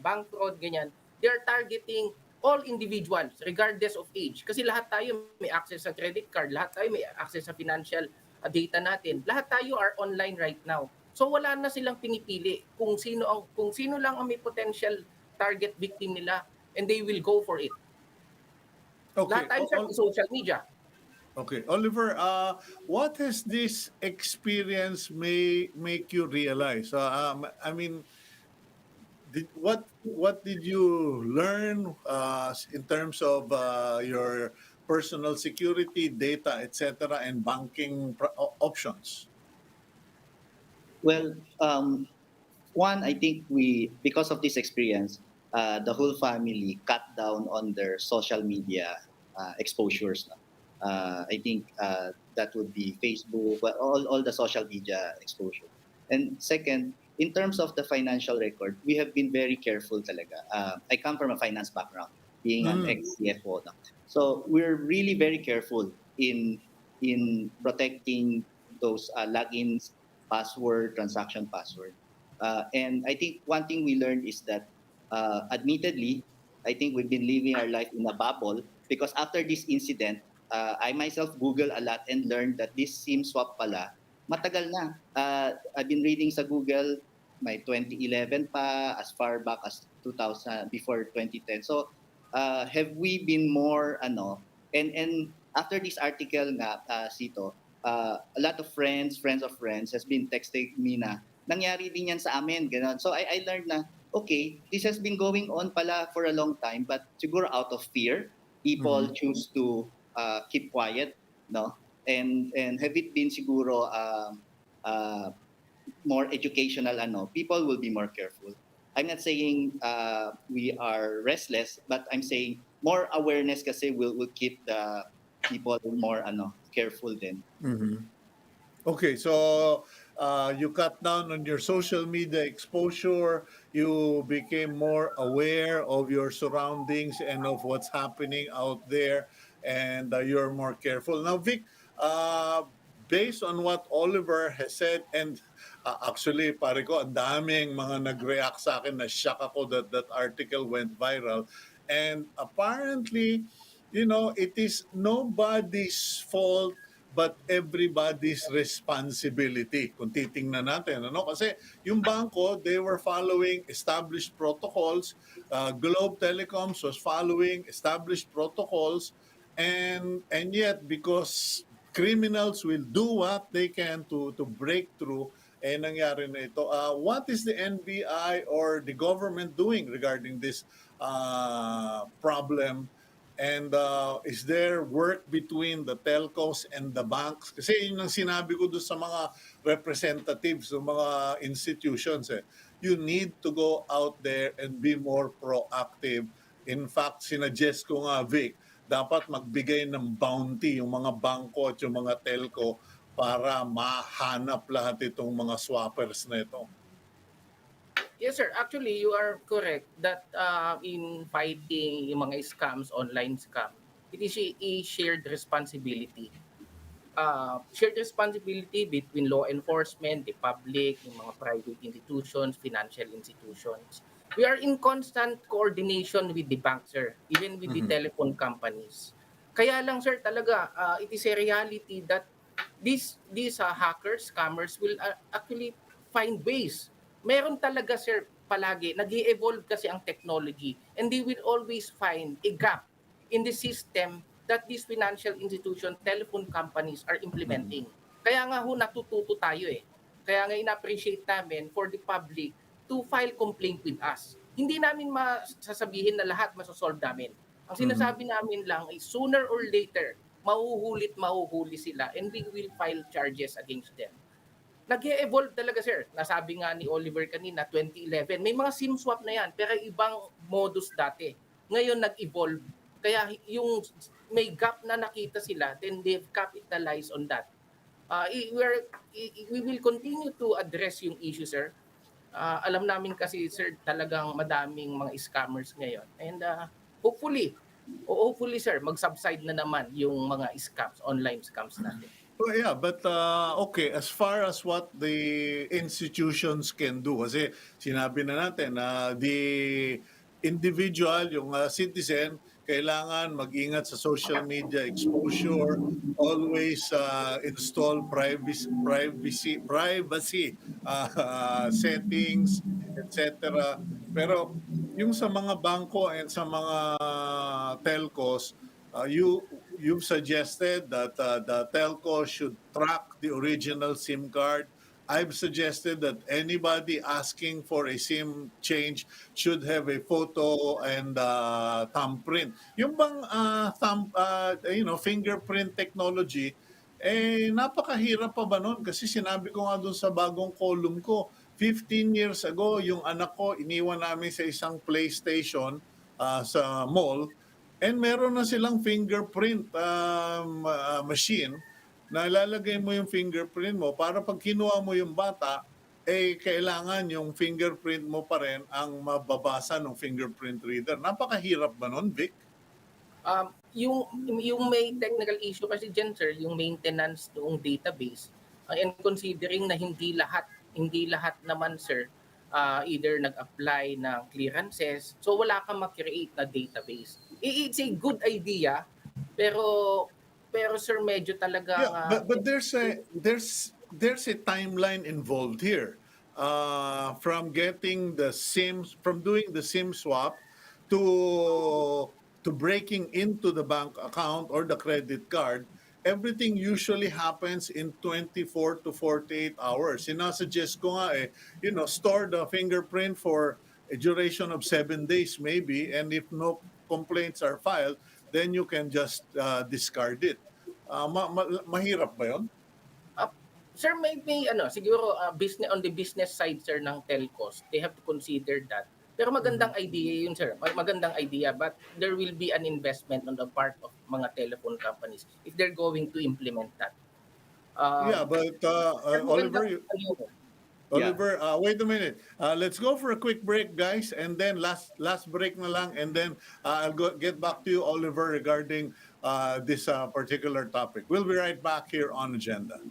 bank fraud, ganyan, they are targeting all individuals regardless of age. Kasi lahat tayo may access sa credit card, lahat tayo may access sa financial data natin. Lahat tayo are online right now. So wala na silang pinipili kung sino lang ang may potential target victim nila, and they will go for it.
Okay.
Lahat tayo sir sa social media.
Okay, Oliver, what has this experience make you realize? I mean, what did you learn in terms of your personal security, data, etc., and banking options?
Well, one, I think because of this experience, the whole family cut down on their social media exposures. No? I think that would be Facebook, well, all the social media exposure. And second, in terms of the financial record, we have been very careful talaga. I come from a finance background, being an
Mm.
ex-CFO. No? So we're really very careful in protecting those logins, password, transaction password. And I think one thing we learned is that, admittedly, I think we've been living our life in a bubble because after this incident, I myself Google a lot and learned that this SIM swap pala, matagal na. I've been reading sa Google, may 2011 pa, as far back as 2000, before 2010. So, have we been more, and after this article nga, Sito, a lot of friends of friends has been texting me na, nangyari din yan sa amin, gano'n. So I learned na, okay, this has been going on pala for a long time, but siguro out of fear, people
Mhm.
choose to keep quiet, no? And have it been siguro uh, more educational, people will be more careful. I'm not saying we are restless, but I'm saying more awareness kasi will keep the people more careful then.
Mhm. Okay, so you cut down on your social media exposure. You became more aware of your surroundings and of what's happening out there, and you're more careful. Now, Vic, based on what Oliver has said, and actually, pare ko, ang daming mga nag-react sa akin na shock ako that that article went viral. And apparently, it is nobody's fault but everybody's responsibility kung titingnan natin. Kasi yung bangko, they were following established protocols. Globe Telecoms was following established protocols. And yet, because criminals will do what they can to break through, nangyari na ito. What is the NBI or the government doing regarding this problem? And is there work between the telcos and the banks? Kasi yun ang sinabi ko doon sa mga representatives ng mga institutions. You need to go out there and be more proactive. In fact, sinuggest ko nga, Vic, dapat magbigay ng bounty yung mga bangko at yung mga telco para mahanap lahat itong mga swappers na ito.
Yes, sir. Actually, you are correct that in fighting yung mga scams, online scam, it is a shared responsibility. Shared responsibility between law enforcement, the public, yung mga private institutions, financial institutions. We are in constant coordination with the bank, sir, even with the
Mhm.
telephone companies. Kaya lang, sir, talaga, it is a reality that these hackers, scammers will actually find ways. Meron talaga, sir, palagi, nag-evolve kasi ang technology, and they will always find a gap in the system that these financial institution, telephone companies are
Mhm.
implementing. Kaya nga ho, natututo tayo eh. Kaya nga ina-appreciate namin for the public to file complaint with us. Hindi namin masasabihin na lahat masosolve namin. Ang
Mhm.
sinasabi namin lang ay sooner or later, mahuhuli sila and we will file charges against them. Nag-e-evolve talaga, sir. Nasabi nga ni Oliver kanina, 2011. May mga SIM swap na yan, pero ibang modus dati. Ngayon nag-evolve. Kaya yung may gap na nakita sila, then they've capitalized on that. We will continue to address yung issue, sir. Alam namin kasi, sir, talagang madaming mga scammers ngayon. And hopefully, sir, mag-subside na naman yung mga scams, online scams natin.
Well, yeah, but okay, as far as what the institutions can do, kasi sinabi na natin na the individual, yung citizen, kailangan mag-ingat sa social media exposure, always install privacy settings, etc. Pero yung sa mga bangko and sa mga telcos, you've suggested that the telco should track the original SIM card. I've suggested that anybody asking for a SIM change should have a photo and thumbprint. Yung bang fingerprint technology, napakahirap pa ba nun? Kasi sinabi ko nga dun sa bagong column ko, 15 years ago, yung anak ko, iniwan namin sa isang PlayStation sa mall. And meron na silang fingerprint machine na ilalagay mo yung fingerprint mo para pag kinuha mo yung bata, kailangan yung fingerprint mo pa rin ang mababasa ng fingerprint reader. Napakahirap ba nun, Vic?
Yung may technical issue kasi dyan, sir, yung maintenance ng database, and considering na hindi lahat naman, sir, either nag-apply ng clearances, so wala kang mag-create na database. It's a good idea, pero sir, medyo talaga
but there's a timeline involved here. From getting the SIMs, from doing the SIM swap to breaking into the bank account or the credit card, everything usually happens in 24 to 48 hours. Sinasuggest ko nga store the fingerprint for a duration of 7 days maybe, and if no complaints are filed, then you can just discard it. Mahirap ba yun?
Sir, may siguro business on the business side, sir, ng telcos, they have to consider that. Pero magandang idea yun, sir. Magandang idea, but there will be an investment on the part of mga telephone companies if they're going to implement that.
But Oliver, wait a minute. Let's go for a quick break, guys, and then last break na lang, and then I'll get back to you, Oliver, regarding this particular topic. We'll be right back here on Agenda.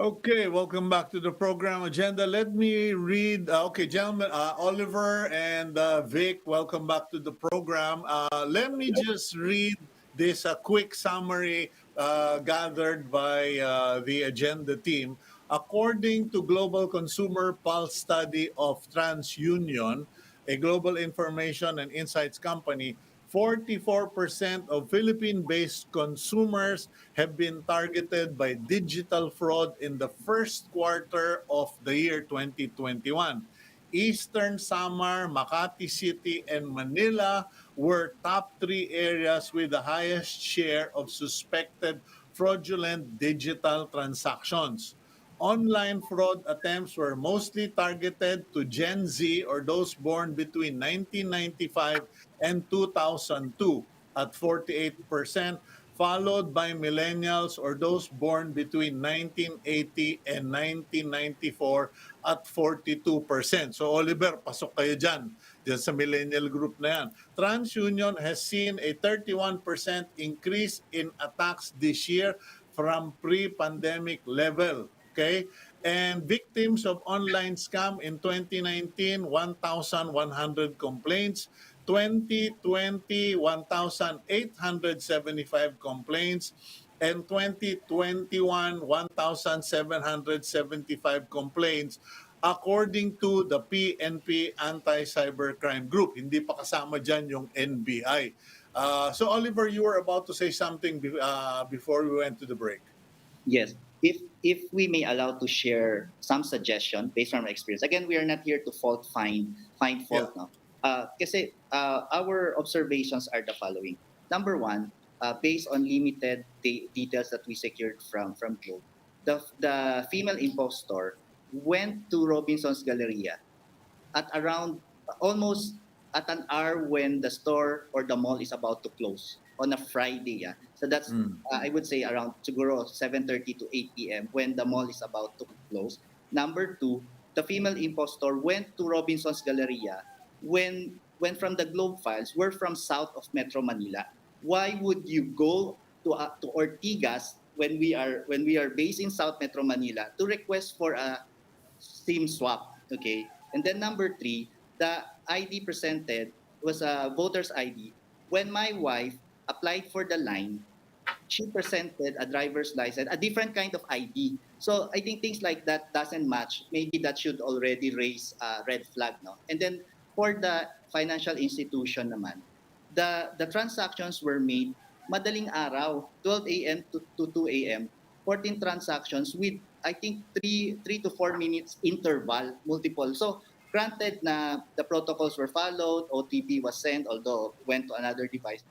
Okay, welcome back to the program Agenda. Let me read. Okay, gentlemen, Oliver and Vic, welcome back to the program. Let me just read this quick summary gathered by the Agenda team. According to Global Consumer Pulse Study of TransUnion, a global information and insights company, 44% of Philippine-based consumers have been targeted by digital fraud in the first quarter of the year 2021. Eastern Samar, Makati City, and Manila were top 3 areas with the highest share of suspected fraudulent digital transactions. Online fraud attempts were mostly targeted to Gen Z or those born between 1995 and 2002 at 48%, followed by millennials or those born between 1980 and 1994 at 42%. So Oliver, pasok kayo dyan sa millennial group na yan. TransUnion has seen a 31% increase in attacks this year from pre-pandemic level. Okay? And victims of online scam in 2019, 1,100 complaints. 2020, 1,875 complaints. And 2021, 1,775 complaints according to the PNP Anti-Cybercrime Group. Hindi pa kasama dyan yung NBI. So Oliver, you were about to say something before we went to the break.
Yes. If we may allow to share some suggestion based on our experience. Again, we are not here to find fault.
Yeah.
No? Kasi our observations are the following. Number one, based on limited details that we secured from Globe, the female impostor went to Robinson's Galleria at around almost at an hour when the store or the mall is about to close on a Friday. Yeah? So that's, I would say, around siguro 7:30 to 8 p.m. when the mall is about to close. Number two, the female impostor went to Robinson's Galleria when from the Globe files, we're from south of Metro Manila. Why would you go to Ortigas when we are based in South Metro Manila to request for a SIM swap? Okay, and then number three, the ID presented was a voter's ID. When my wife applied for the line, she presented a driver's license, a different kind of ID. So I think things like that doesn't match. Maybe that should already raise a red flag, no? And then for the financial institution naman, the transactions were made madaling araw, 12 a.m. to 2 a.m. 14 transactions with, I think, 3 to 4 minutes interval, multiple. So granted na the protocols were followed, OTP was sent, although went to another device.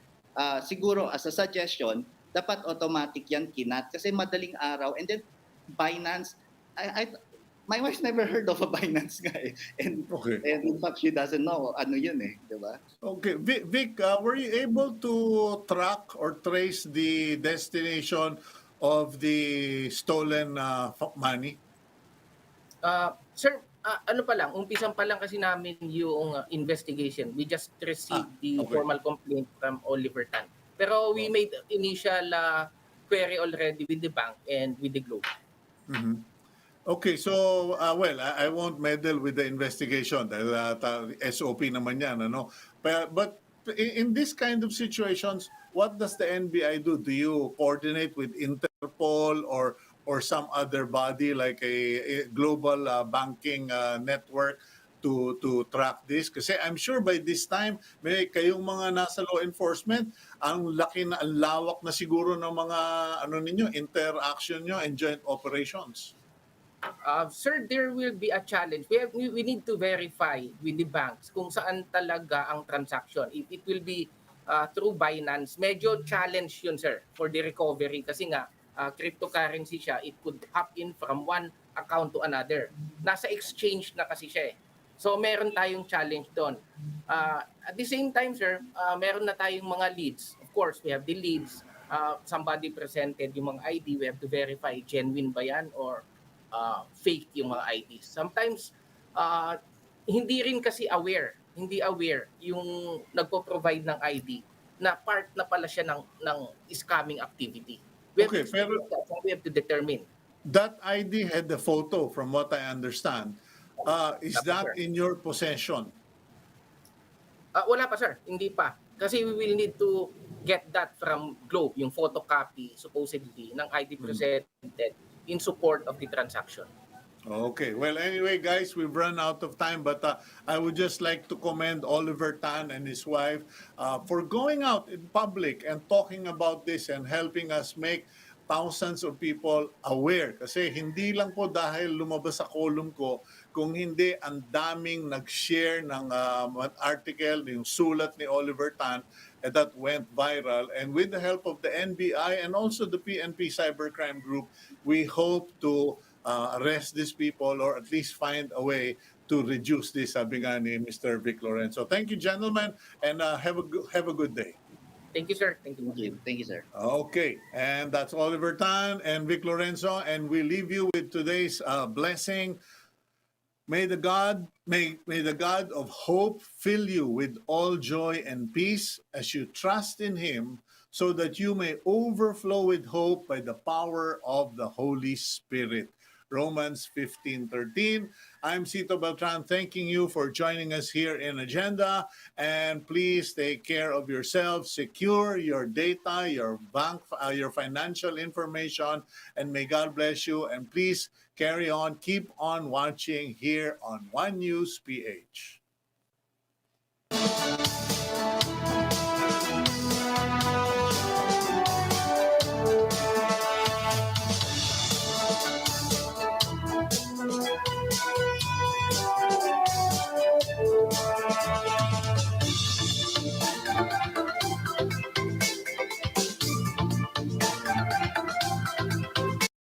Siguro as a suggestion, dapat automatic yan kinat kasi madaling araw. And then Binance, my wife's never heard of a Binance nga eh. And in fact, she doesn't know ano yun eh, di ba?
Okay. Vic, were you able to track or trace the destination of the stolen money?
Sir, ano pa lang, umpisan pa lang kasi namin yung investigation. We just received the formal complaint from Oliver Tan. Pero we made initial query already with the bank and with the Globe.
Mm-hmm. Okay, so well, I won't meddle with the investigation dahil SOP naman yan, ano? But in this kind of situations, what does the NBI do? Do you coordinate with Interpol or some other body like a global banking network to track this? Kasi I'm sure by this time, may kayong mga nasa law enforcement, ang lawak na siguro ng mga ninyo, interaction nyo and joint operations.
Sir, there will be a challenge. We need to verify with the banks kung saan talaga ang transaction. If it will be through Binance, medyo challenge yun, sir, for the recovery. Kasi nga, cryptocurrency siya, it could hop in from one account to another. Nasa exchange na kasi siya eh. So, meron tayong challenge doon. At the same time, sir, meron na tayong mga leads. Of course, we have the leads. Somebody presented yung mga ID. We have to verify genuine ba yan or fake yung mga IDs. Sometimes, hindi rin kasi hindi aware yung nagpo-provide ng ID na part na pala siya ng scamming activity. We have to determine.
That ID had the photo from what I understand. Is that in your possession?
Wala pa, sir. Hindi pa. Kasi we will need to get that from Globe, yung photocopy supposedly ng ID presented in support of the transaction.
Okay. Well, anyway, guys, we've run out of time, but I would just like to commend Oliver Tan and his wife for going out in public and talking about this and helping us make thousands of people aware. Kasi hindi lang po dahil lumabas sa column ko, kung hindi ang daming nag-share ng article, yung sulat ni Oliver Tan, that went viral. And with the help of the NBI and also the PNP Cybercrime Group, we hope to arrest these people or at least find a way to reduce this, sabi nga ni Mr. Vic Lorenzo. Thank you, gentlemen, and have a good day.
Thank you, sir. Thank you.
Thank you. Thank you, sir.
Okay, and that's Oliver Tan and Vic Lorenzo, and we leave you with today's blessing. May the God of hope fill you with all joy and peace as you trust in him, so that you may overflow with hope by the power of the Holy Spirit. Romans 15:13. I'm Cito Beltran, thanking you for joining us here in Agenda, and please take care of yourself, secure your data, your bank, your financial information, and may God bless you. And please carry on, keep on watching here on One News PH.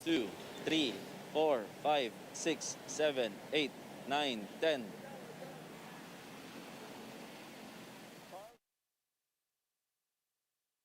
Two, three, four, five, six, seven, eight, nine, 10.